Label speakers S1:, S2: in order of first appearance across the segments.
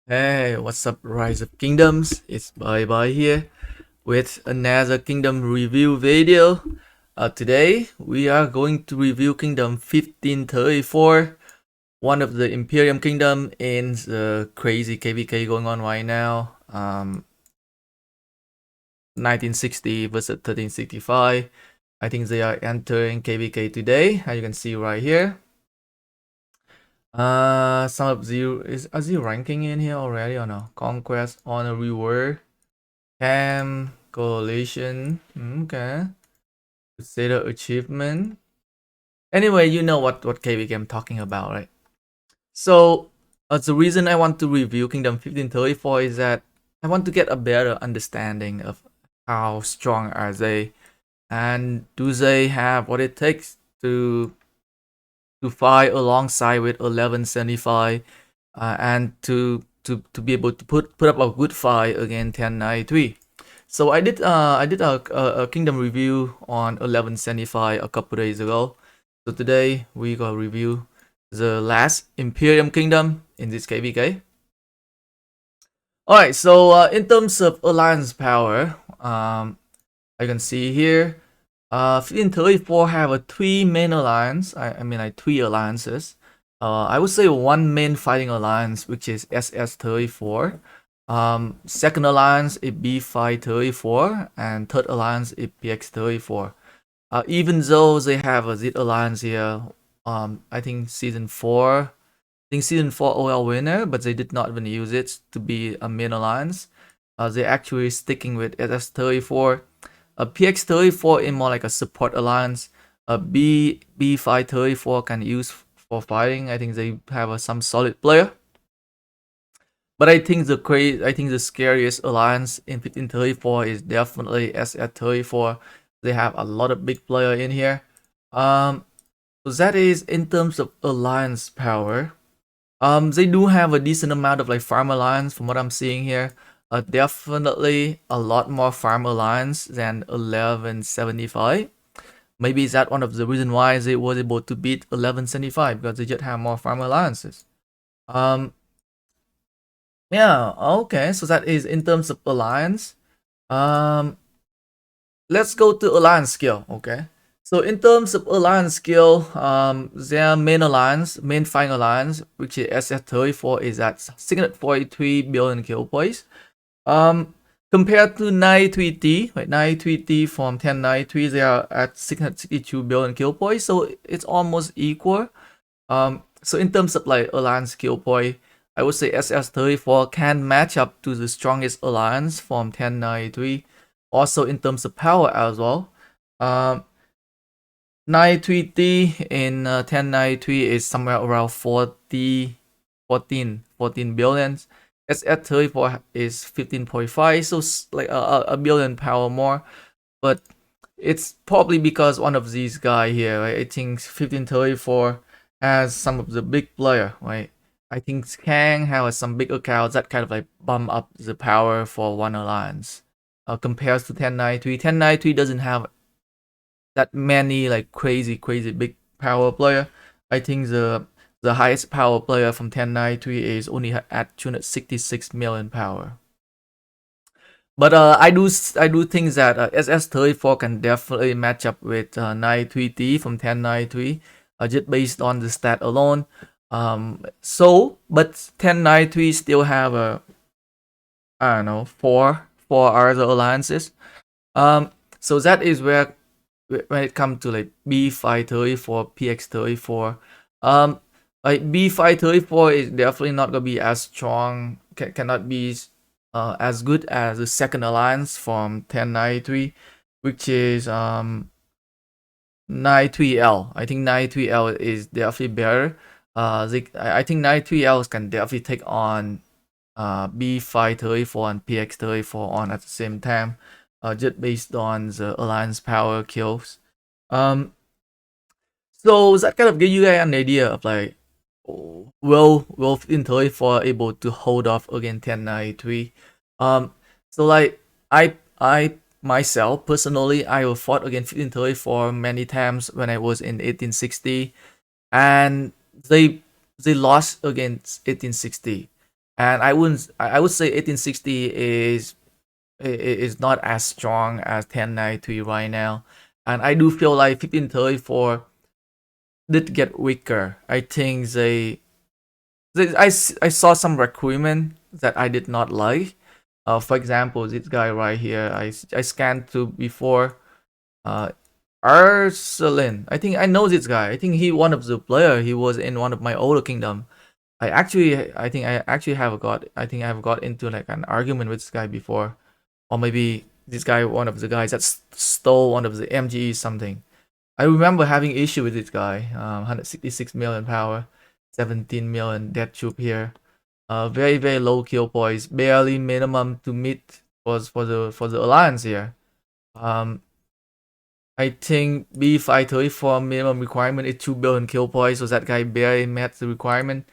S1: Hey, what's up, Rise of Kingdoms? It's Bye here with another Kingdom review video. Today, we are going to review Kingdom 1534, one of the Imperium Kingdom in the crazy KvK going on right now. 1960 versus 1365. I think they are entering KvK today, as you can see right here. Some of zero is zero ranking in here already or no? Conquest, honor, reward. Cam, coalition, okay. Consider achievement. Anyway, you know what KvK I'm talking about, right? So, the reason I want to review Kingdom 1534 is that I want to get a better understanding of how strong are they, and do they have what it takes to fight alongside with 1175, and to be able to put up a good fight against 1093. So I did a kingdom review on 1175 a couple days ago. So today we gonna review the last Imperium Kingdom in this KvK. Alright, so in terms of alliance power, I can see here, 1534 have a three main alliance. I mean like three alliances. I would say one main fighting alliance, which is SS34. Second alliance is B534, and third alliance is PX34. Even though they have a Z alliance here, I think season 4 OL winner, but they did not even use it to be a main alliance. They're actually sticking with SS34. PX34 is more like a support alliance. B534 can use for fighting. I think they have some solid player. But I think the scariest alliance in 1534 is definitely SS34. They have a lot of big player in here. So that is in terms of alliance power. They do have a decent amount of like farm alliance from what I'm seeing here. Definitely a lot more farm alliance than 1175. Maybe is that one of the reason why they were able to beat 1175, because they just have more farm alliances. Yeah, okay, so that is in terms of alliance. Let's go to alliance skill, okay? So in terms of alliance skill, their main fighting alliance, which is SS34, is at 643 billion kill points. Compared to 93T, right? 93T from 1093, they are at 662 billion kill points, so it's almost equal. So in terms of like alliance skill point, I would say SS34 can match up to the strongest alliance from 1093. Also in terms of power as well. 93T in 1093 is somewhere around 14 billions. SS34 is 15.5, so like a billion power more. But it's probably because one of these guy here, right? I think 1534 has some of the big player, right? I think Kang has some big accounts that kind of like bump up the power for one alliance. Compared to 1093. 1093 doesn't have that many like crazy big power player. I think the highest power player from 1093 is only at 266 million power. But I do think that SS34 can definitely match up with 93T from 1093, just based on the stat alone. But 1093 still have I don't know, four other alliances. So that is where when it comes to like B534, PX34, like B534 is definitely not gonna be as strong, cannot be as good as the second alliance from 1093, which is 93L. I think 93L is definitely better. I think 93L can definitely take on B534 and PX34 on at the same time, just based on the alliance power kills. So that kind of give you an idea of like, will 1534 able to hold off against 1093? So like I myself personally, I have fought against 1534 many times when I was in 1860, and they lost against 1860. And I would say 1860 is not as strong as 1093 right now. And I do feel like 1534 did get weaker. I think I saw some recruitment that I did not like. For example, this guy right here, I scanned through before. Uh, Arcelin. I think I know this guy. I think he one of the player. He was in one of my older kingdom. I think I've got into like an argument with this guy before, or maybe this guy one of the guys that stole one of the MGE something. I remember having issue with this guy. 166 million power, 17 million death troop here. Very low kill points, barely minimum to meet was for the alliance here. I think B534 minimum requirement is 2 billion kill points, so that guy barely met the requirement.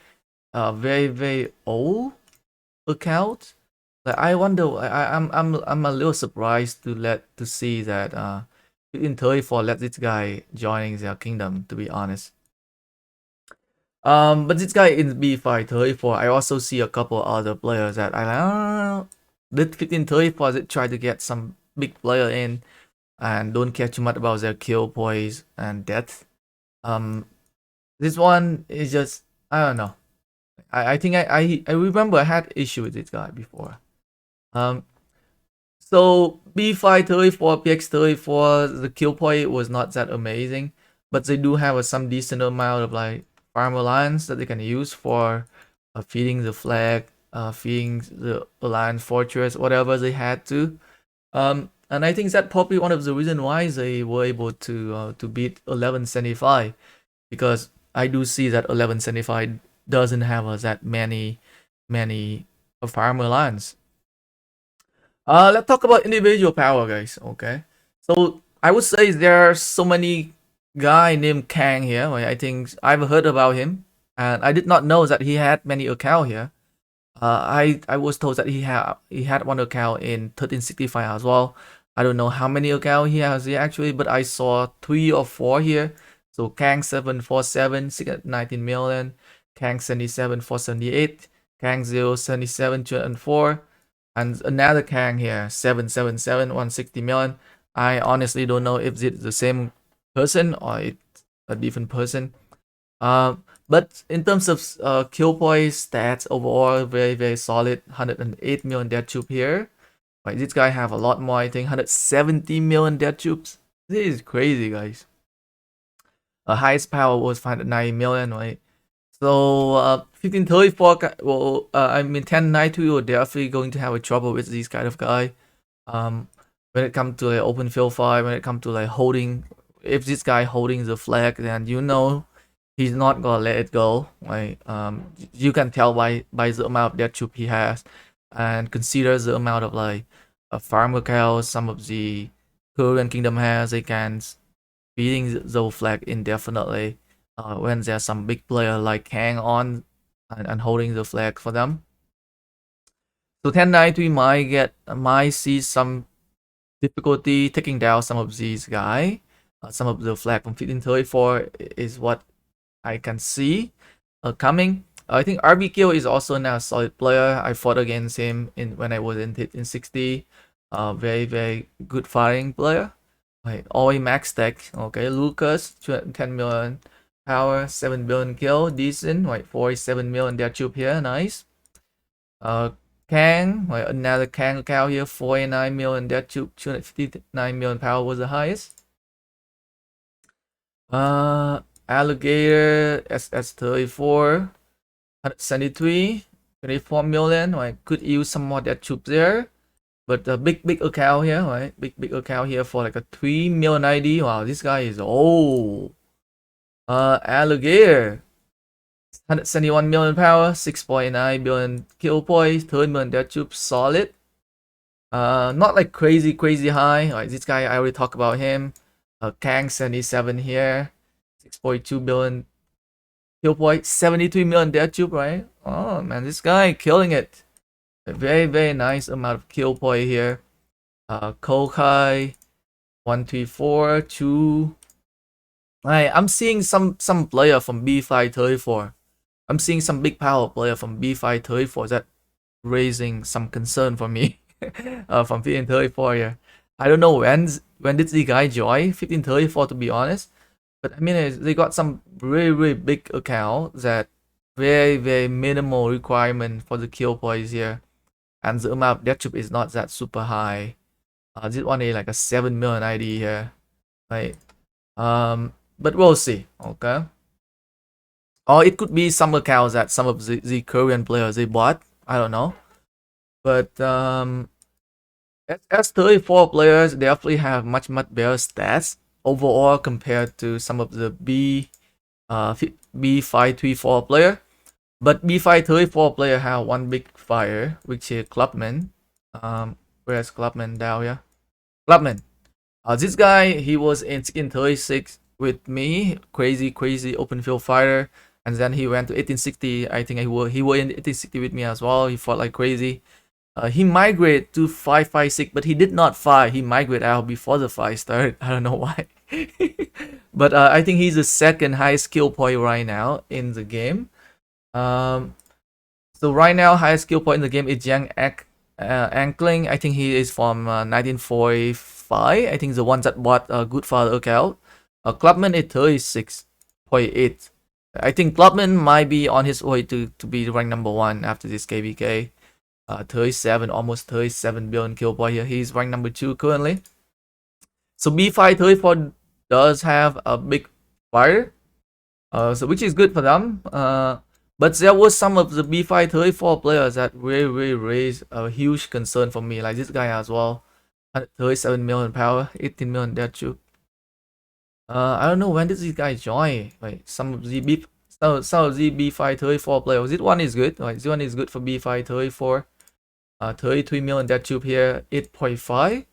S1: Very old account. Like I wonder, I'm a little surprised to see that in 34 let this guy joining their kingdom. To be honest, but this guy in B534, I also see a couple other players that I like. Oh, did 1534 did try to get some big player in and don't care too much about their kill points and death. This one is just I don't know. I think I remember I had issue with this guy before. So B534, PX34, the kill point was not that amazing, but they do have some decent amount of like farm alliance that they can use for feeding the flag, feeding the alliance fortress, whatever they had to. And I think that's probably one of the reasons why they were able to beat 1175, because I do see that 1175 doesn't have that many farm alliance. Let's talk about individual power, guys. Okay, so I would say there are so many guy named Kang here. I think I've heard about him, and I did not know that he had many account here. I was told that he had one account in 1365 as well. I don't know how many account he has here actually, but I saw 3 or 4 here. So Kang 747, 619 million, Kang 77, 478, Kang 077, 204, and another Kang here 777, 160 million. I honestly don't know if it's the same person or it's a different person. But in terms of kill points, stats overall, very solid. 108 million death troop here. Right, this guy have a lot more. I think 170 million death troops. This is crazy, guys. Highest power was 590 million, right? So 1534. Well, I mean 1092 are definitely going to have a trouble with these kind of guy. When it comes to like open field fight, when it comes to like holding, if this guy holding the flag, then you know he's not gonna let it go. Right? You can tell by the amount of death troop he has, and consider the amount of like farmer cows some of the Korean kingdom has. They can beating the flag indefinitely when there's some big player like hang on and holding the flag for them. So 1093 might see some difficulty taking down some of these guys. Some of the flag from 1534 is what I can see coming. I think RBQ is also now a solid player. I fought against him when I was in 1560. Very good fighting player. Right, always max tech. Okay, Lucas 10 million power, 7 billion kill, decent. Right, 47 million death troop here, nice. Kang, right, another Kang cow here, 49 million death troop, 259 million power was the highest. Alligator SS34, 173, 24 million. Right, could use some more death troop there. But the big account here, right? Big account here for like a 3 million ID. Wow, this guy is old. Alligator, 171 million power, 6.9 billion kill points, 30 million death troop, solid. Not like crazy high. Right, this guy I already talked about him. Kang 77 here, 6.2 billion kill point, 73 million death troop, right? Oh man, this guy killing it. A very nice amount of kill point here. Kokai 134 2. I'm seeing some player from B534. I'm seeing some big power player from B534 that raising some concern for me from 1534 here. I don't know when did the guy join 1534 to be honest, but I mean they got some really big account that very minimal requirement for the kill points here, and the amount of death troop is not that super high. This one is like a 7 million ID here, right? But we'll see. Okay. Or it could be some accounts that some of the Korean players they bought. I don't know. But S34 players definitely have much better stats overall compared to some of the B534 player. But B534 player have one big fire, which is Clubman. Where's Clubman down here? Clubman. This guy, he was in 1636 with me, crazy open field fighter, and then he went to 1860. I think he was in 1860 with me as well. He fought like crazy. He migrated to 556, but he did not fight. He migrated out before the fight started. I don't know why. But I think he's the second highest skill point right now in the game. So right now, highest skill point in the game is Yang Ankling. I think he is from 1945. I think the one that bought a good father account. Clubman is 36.8. I think Clubman might be on his way to be ranked number 1 after this KvK. 37, almost 37 billion kill point here. He's ranked number 2 currently. So B534 does have a big fire, so which is good for them. But there was some of the B534 players that really raised a huge concern for me, like this guy as well. 137 million power, 18 million death troop. I don't know when did this guy join. Like some of the B534 players. This one is good. Like this one is good for B534. 33 million death troop here, 8.5.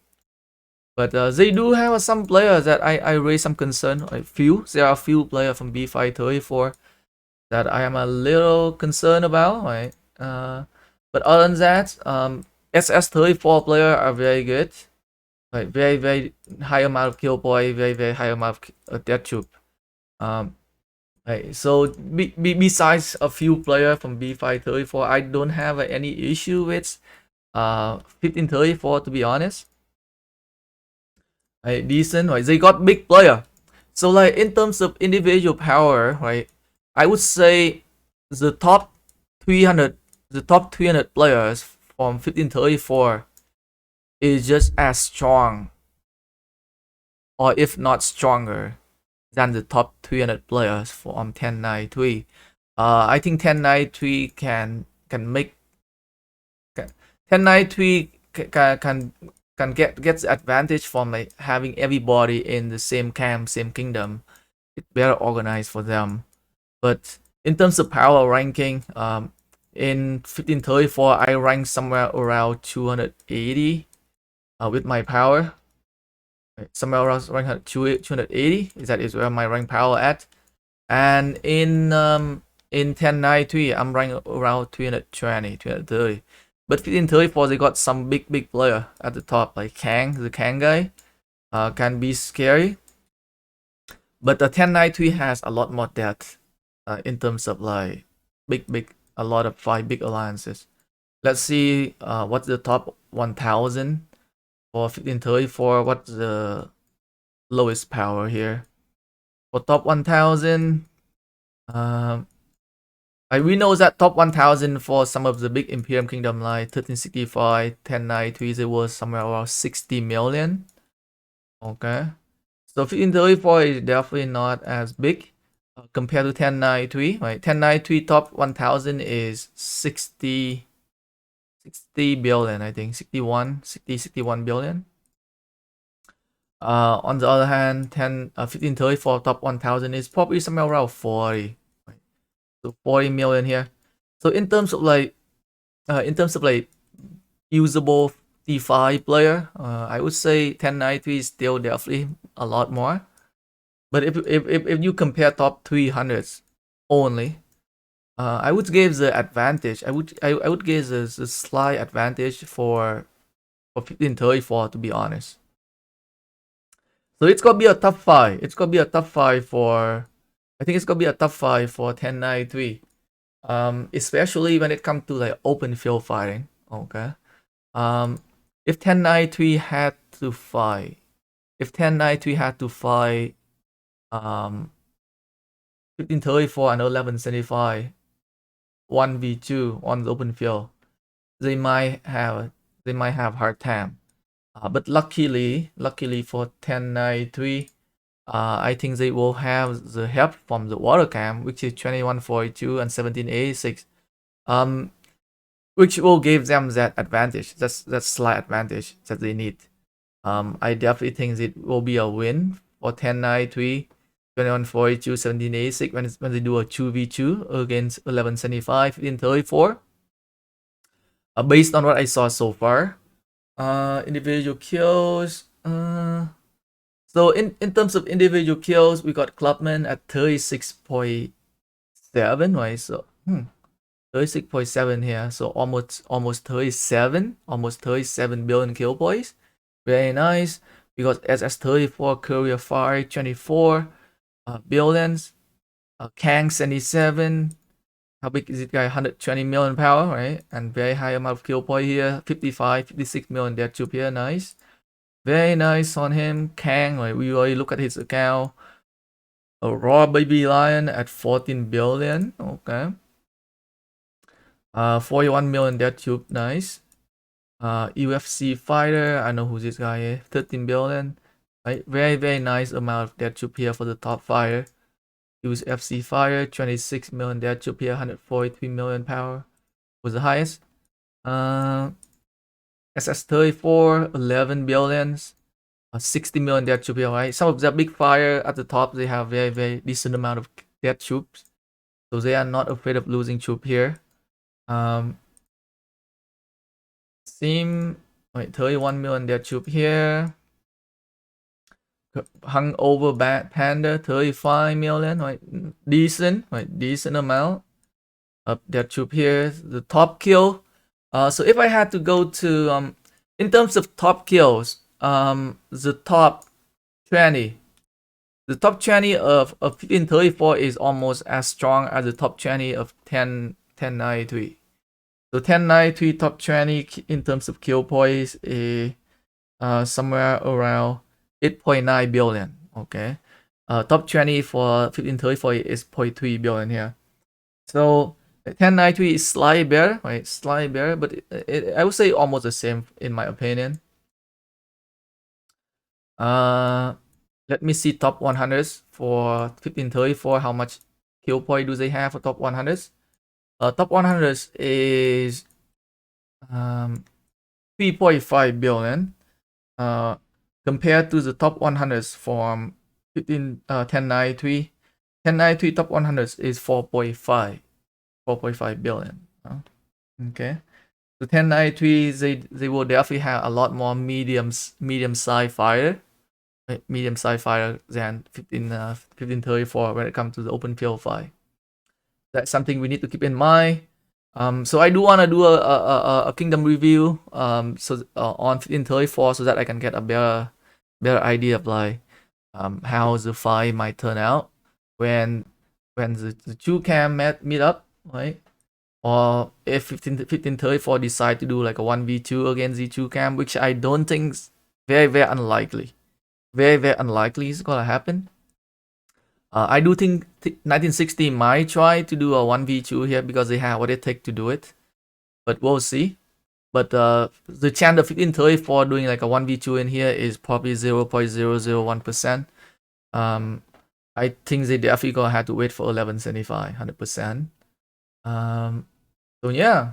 S1: But they do have some players that I raise some concern. Like there are a few players from B534 that I am a little concerned about, right? But other than that, SS34 player are very good, like very high amount of kill point, very high amount of death troop. Right. So besides a few players from B534, I don't have any issue with 1534 to be honest. Right, decent, right? They got big player. So like in terms of individual power, right? I would say the top 300 players from 1534 is just as strong, or if not stronger, than the top 300 players from 1093. I think 1093 can make 1093 can get the advantage from like having everybody in the same camp, same kingdom. It's better organized for them. But in terms of power ranking, in 1534 I rank somewhere around 280 with my power. Somewhere around rank 280 is where my rank power at. And in 1093 I'm ranked around 320, 330. But 1534 they got some big player at the top, like the Kang guy can be scary. But the 1093 has a lot more depth in terms of like a lot of 5 big alliances. Let's see what's the top 1000 for 1534. What's the lowest power here? For top 1000, we know that top 1000 for some of the big Imperium Kingdom like 1365, 1093, it was somewhere around 60 million. Okay. So 1534 is definitely not as big compared to 1093, right? 1093 top 1000 is 60 billion, I think. 61 billion. On the other hand, 1534 top 1000 is probably somewhere around 40. Right? So 40 million here. So in terms of like usable D5 player, I would say 1093 is still definitely a lot more. But if you compare top 300s only, I would give the advantage. I would give the slight advantage for 1534 to be honest. So it's gonna be a tough fight. It's gonna be a tough fight for. I think it's gonna be a tough fight for 1093. especially when it comes to like open field fighting. Okay. If 1093 had to fight, if 1093 had to fight 1534 and 1175 1v2 on the open field, they might have hard time. But luckily for 1093, I think they will have the help from the water camp, which is 2142 and 1786, which will give them that advantage, that slight advantage that they need. I definitely think it will be a win for 1093, 2142, 1786 when they do a 2v2 against 1175 in 34. Based on what I saw so far, individual kills. So in terms of individual kills, we got Clubman at 36.7, right? So 36.7 here. So almost 37 billion kill points. Very nice. We got SS34 Courier Fire 24 billions. Kang 77. How big is it guy? 120 million power, right? And very high amount of kill point here. 56 million death tube here. Nice. Very nice on him. Kang, right? We already look at his account. A raw baby lion at 14 billion. Okay. 41 million death tube. Nice. UFC fighter. I know who this guy is. 13 billion. Right? Very nice amount of death tube here for the top fighter. Use FC Fire, 26 million death tube here, 143 million power was the highest. SS34, 11 billions, 60 million death tube here, right? Some of the big fire at the top, they have very decent amount of death tubes. So they are not afraid of losing tube here. Sim, wait, 31 million death tube here. Hung over bad panda 35 million, right? Decent, right? Decent amount of death tube here. The top kill. So if I had to go to in terms of top kills, the top 20 of 1534 is almost as strong as the top 20 of 1093. So 1093 top 20 in terms of kill points is somewhere around 8.9 billion. Okay. Top 20 for 1534 is 0.3 billion here. So 1093 is slightly better, right? Slightly better, but I would say almost the same in my opinion. Let me see top 100s for 1534. How much kill point do they have for top 100s? Top 100s is 3.5 billion. Compared to the top 100s from 1093. 1093 top 100s is 4.5 billion. Okay. So 1093, they will definitely have a lot more medium-sized fighter. Medium-sized fighter than 1534 when it comes to the open field fight. That's something we need to keep in mind. So I do want to do a kingdom review on 1534 so that I can get a better idea of like how the fight might turn out when the two camp meet up, right? Or if 1534 decide to do like a 1v2 against the two camp, which I don't think is very unlikely. Very unlikely is gonna happen. I do think 1960 might try to do a 1v2 here because they have what it takes to do it. But we'll see. But the chance of 1534 doing like a 1v2 in here is probably 0.001%. I think they definitely gonna have to wait for 1175, 100%. So yeah.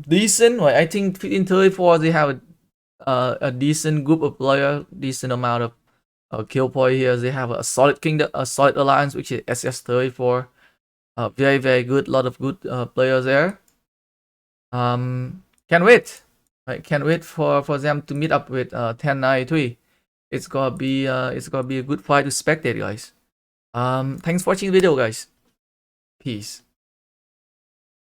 S1: Decent. Right? I think 1534 they have a decent group of players, decent amount of kill point here. They have a solid kingdom, a solid alliance, which is SS34. Very good. Lot of good players there. Can't wait. Right? Can't wait for them to meet up with 1093. It's gonna be a good fight to spectate, guys. Thanks for watching the video, guys. Peace.